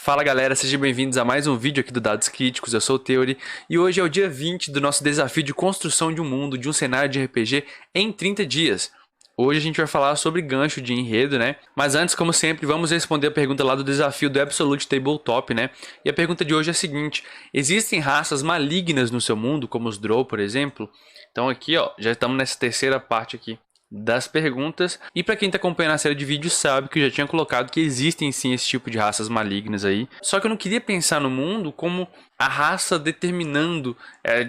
Fala galera, sejam bem-vindos a mais um vídeo aqui do Dados Críticos, eu sou o Theory e hoje é o dia 20 do nosso desafio de construção de um mundo, de um cenário de RPG em 30 dias. Hoje a gente vai falar sobre gancho de enredo, né? Mas antes, como sempre, vamos responder a pergunta lá do desafio do Absolute Tabletop, né? E a pergunta de hoje é a seguinte: existem raças malignas no seu mundo, como os Drow, por exemplo? Então aqui, ó, já estamos nessa terceira parte aqui das perguntas, e para quem está acompanhando a série de vídeos sabe que eu já tinha colocado que existem sim esse tipo de raças malignas aí, só que eu não queria pensar no mundo como a raça determinando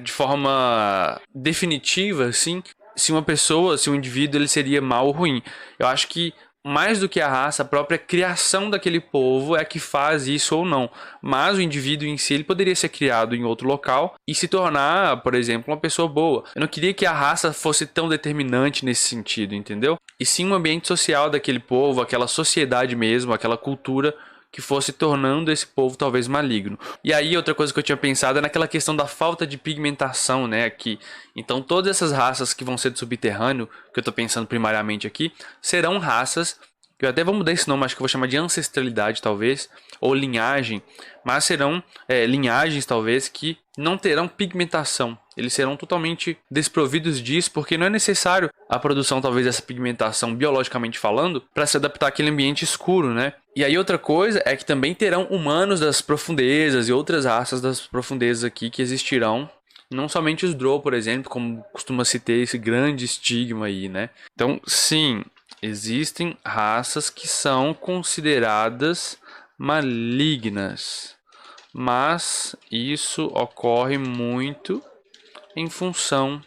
de forma definitiva assim, se uma pessoa, se um indivíduo ele seria mal ou ruim. Eu acho que mais do que a raça, a própria criação daquele povo é que faz isso ou não. Mas o indivíduo em si ele poderia ser criado em outro local e se tornar, por exemplo, uma pessoa boa. Eu não queria que a raça fosse tão determinante nesse sentido, entendeu? E sim um ambiente social daquele povo, aquela sociedade mesmo, aquela cultura que fosse tornando esse povo talvez maligno. E aí outra coisa que eu tinha pensado é naquela questão da falta de pigmentação, né, aqui. Então todas essas raças que vão ser do subterrâneo, que eu estou pensando primariamente aqui, serão raças, que eu até vou mudar esse nome, acho que eu vou chamar de ancestralidade talvez, ou linhagem, mas serão linhagens talvez que não terão pigmentação. Eles serão totalmente desprovidos disso, porque não é necessário a produção talvez dessa pigmentação biologicamente falando para se adaptar àquele ambiente escuro, né? E aí outra coisa é que também terão humanos das profundezas e outras raças das profundezas aqui que existirão. Não somente os Drow, por exemplo, como costuma se ter esse grande estigma aí, né? Então, sim, existem raças que são consideradas malignas, mas isso ocorre muito em função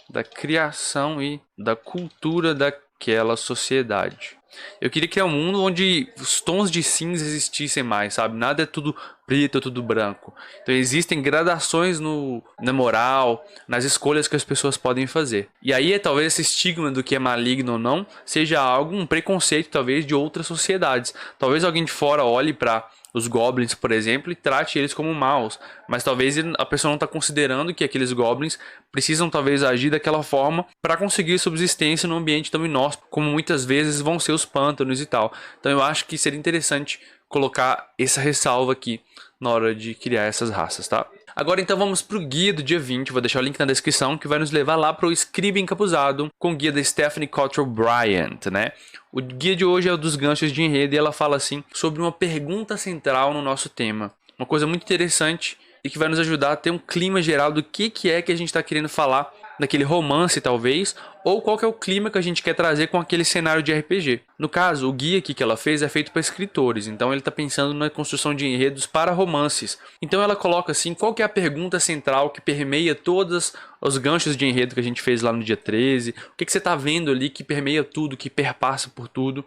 da criação e da cultura daquela sociedade. Eu queria criar um mundo onde os tons de cinza existissem mais, sabe? Nada é tudo preto ou tudo branco. Então existem gradações na moral, nas escolhas que as pessoas podem fazer. E aí talvez esse estigma do que é maligno ou não seja um preconceito talvez de outras sociedades. Talvez alguém de fora olhe para os goblins, por exemplo, e trate eles como maus, mas talvez a pessoa não está considerando que aqueles goblins precisam talvez agir daquela forma para conseguir subsistência num ambiente tão inóspito, como muitas vezes vão ser os pântanos e tal. Então eu acho que seria interessante colocar essa ressalva aqui na hora de criar essas raças, tá? Agora então vamos para o guia do dia 20, vou deixar o link na descrição, que vai nos levar lá para o Scribe Encapuzado, com o guia da Stephanie Cottrell Bryant, né? O guia de hoje é o dos ganchos de enredo e ela fala assim sobre uma pergunta central no nosso tema. Uma coisa muito interessante e que vai nos ajudar a ter um clima geral do que é que a gente está querendo falar naquele romance talvez, ou qual que é o clima que a gente quer trazer com aquele cenário de RPG. No caso, o guia aqui que ela fez é feito para escritores, então ele está pensando na construção de enredos para romances. Então ela coloca assim, qual que é a pergunta central que permeia todos os ganchos de enredo que a gente fez lá no dia 13, o que você está vendo ali que permeia tudo, que perpassa por tudo.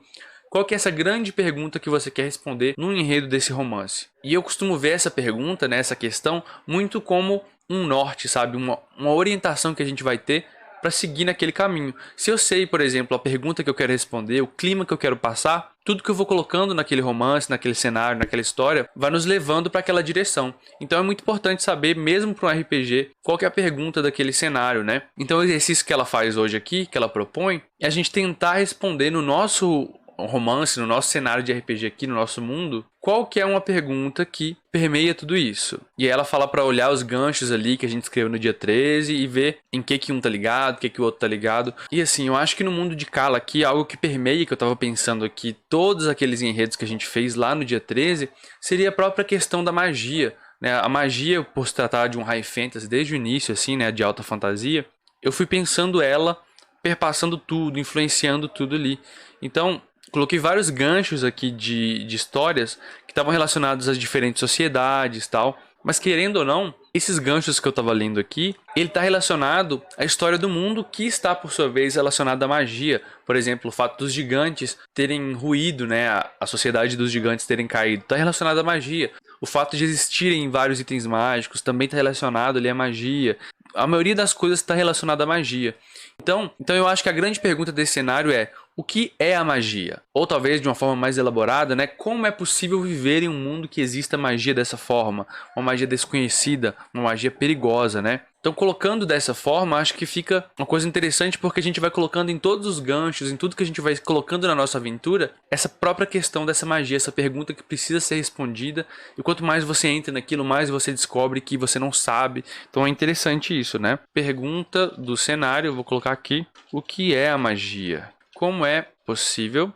Qual que é essa grande pergunta que você quer responder num enredo desse romance? E eu costumo ver essa pergunta, né, essa questão, muito como um norte, sabe? Uma orientação que a gente vai ter para seguir naquele caminho. Se eu sei, por exemplo, a pergunta que eu quero responder, o clima que eu quero passar, tudo que eu vou colocando naquele romance, naquele cenário, naquela história, vai nos levando para aquela direção. Então é muito importante saber, mesmo para um RPG, qual que é a pergunta daquele cenário, né? Então o exercício que ela faz hoje aqui, que ela propõe, é a gente tentar responder no nosso romance, no nosso cenário de RPG aqui, no nosso mundo, qual que é uma pergunta que permeia tudo isso. E aí ela fala para olhar os ganchos ali que a gente escreveu no dia 13 e ver em que um tá ligado, que o outro tá ligado. E assim, eu acho que no mundo de Cala aqui, algo que permeia, que eu tava pensando aqui, todos aqueles enredos que a gente fez lá no dia 13, seria a própria questão da magia, né? A magia, por se tratar de um high fantasy desde o início, assim, né, de alta fantasia, eu fui pensando ela perpassando tudo, influenciando tudo ali. Então, coloquei vários ganchos aqui de histórias que estavam relacionados às diferentes sociedades e tal. Mas querendo ou não, esses ganchos que eu estava lendo aqui, ele está relacionado à história do mundo que está, por sua vez, relacionado à magia. Por exemplo, o fato dos gigantes terem ruído, né? A sociedade dos gigantes terem caído, está relacionado à magia. O fato de existirem vários itens mágicos também está relacionado ali à magia. A maioria das coisas está relacionada à magia. Então eu acho que a grande pergunta desse cenário é: O que é a magia? Ou talvez de uma forma mais elaborada, né? Como é possível viver em um mundo que exista magia dessa forma? Uma magia desconhecida, uma magia perigosa, né? Então, colocando dessa forma, acho que fica uma coisa interessante porque a gente vai colocando em todos os ganchos, em tudo que a gente vai colocando na nossa aventura, essa própria questão dessa magia, essa pergunta que precisa ser respondida. E quanto mais você entra naquilo, mais você descobre que você não sabe. Então é interessante isso, né? Pergunta do cenário, eu vou colocar aqui. O que é a magia? Como é possível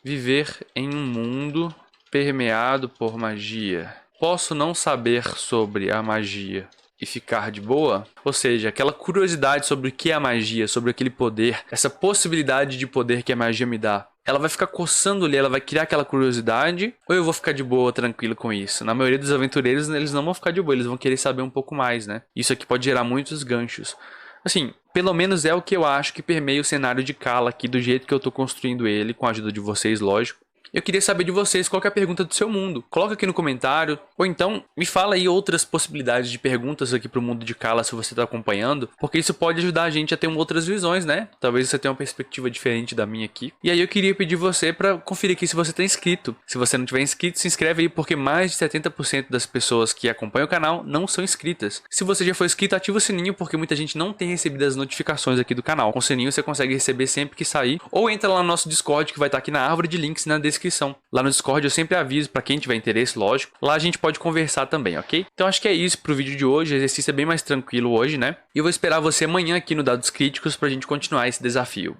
viver em um mundo permeado por magia? Posso não saber sobre a magia e ficar de boa? Ou seja, aquela curiosidade sobre o que é a magia, sobre aquele poder, essa possibilidade de poder que a magia me dá. Ela vai ficar coçando ali, ela vai criar aquela curiosidade, ou eu vou ficar de boa, tranquilo com isso? Na maioria dos aventureiros, eles não vão ficar de boa, eles vão querer saber um pouco mais, né? Isso aqui pode gerar muitos ganchos. Assim, pelo menos é o que eu acho que permeia o cenário de Cala aqui, do jeito que eu tô construindo ele, com a ajuda de vocês, lógico. Eu queria saber de vocês qual que é a pergunta do seu mundo. Coloca aqui no comentário, ou então me fala aí outras possibilidades de perguntas aqui pro mundo de Cala se você está acompanhando, porque isso pode ajudar a gente a ter outras visões, né? Talvez você tenha uma perspectiva diferente da minha aqui. E aí eu queria pedir você para conferir aqui se você está inscrito. Se você não tiver inscrito, se inscreve aí, porque mais de 70% das pessoas que acompanham o canal não são inscritas. Se você já for inscrito, ativa o sininho, porque muita gente não tem recebido as notificações aqui do canal. Com o sininho você consegue receber sempre que sair, ou entra lá no nosso Discord, que vai estar aqui na árvore de links na descrição. Lá no Discord eu sempre aviso para quem tiver interesse, lógico. Lá a gente pode conversar também, ok? Então acho que é isso pro vídeo de hoje. O exercício é bem mais tranquilo hoje, né? E eu vou esperar você amanhã aqui no Dados Críticos pra gente continuar esse desafio.